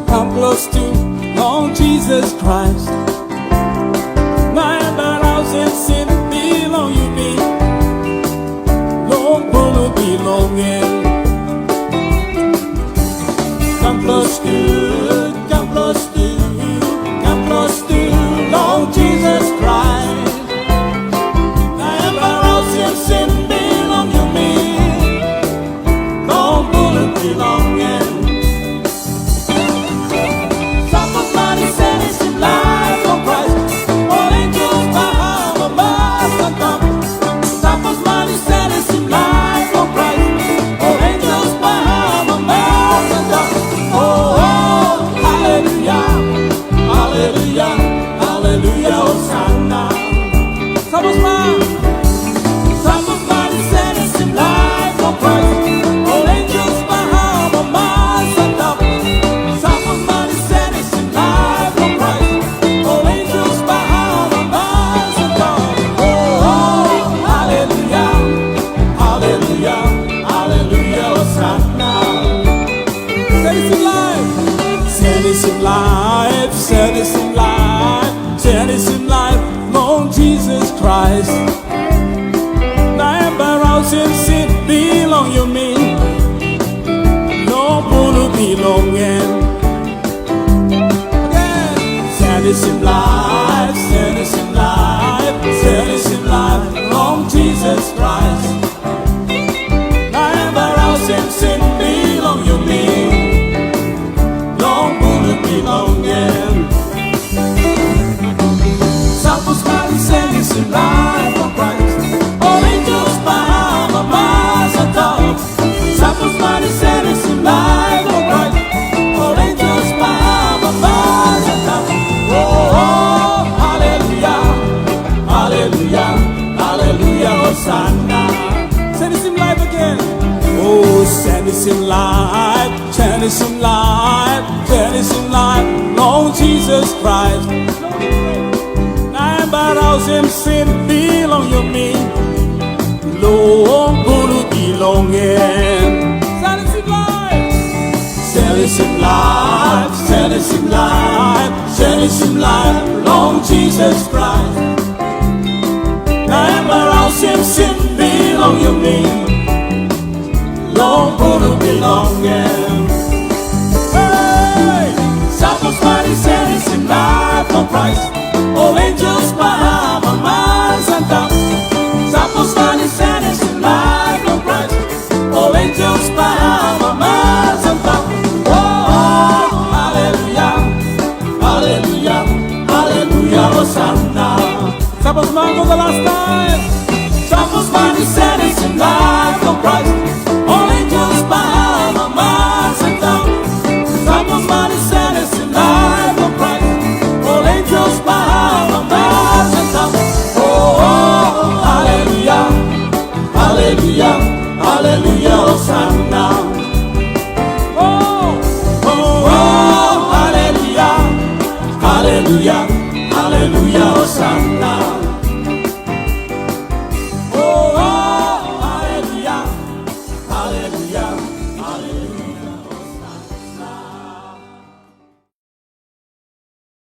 come close to, Lord Jesus Christ. My embarrass and sin belong you me, Lord, will belonging. Come close to, come close to, come close to, Lord Jesus Christ. My embarrass and sin belong you me, Lord, will belonging. Satisfy life, Lord Jesus Christ. My embarrass and sin belong you me, no one belonging. Satisfy life, Lord Jesus Christ. My embarrass and sin belong you me, no one belonging. Satisfy life of Christ. All angels bow, my miles are done. Satisfy life of Christ. All angels bow, my miles are done. Oh, hallelujah, hallelujah, hallelujah, Hosanna. Satisfy life again. Oh, satisfy life, Lord Jesus Christ. Embarrass and sin belong you me, Lord, will belonging. Satisfy life, Lord Jesus Christ. Embarrass and sin belong you me, Lord, will belonging. Hey, satisfy life of Christ. All angels bow, my minds and down. Satisfy life of Christ. All angels bow, my minds and down. Oh, hallelujah, hallelujah, hallelujah, Hosanna. Suppose man go the last time. Suppose man is satisfied life of Christ. All angels bow, my minds and down. Suppose man is satisfied life of Christ. All angels bow. Hallelujah, hallelujah, Hosanna. Oh, oh, oh, hallelujah, hallelujah, hallelujah, Hosanna.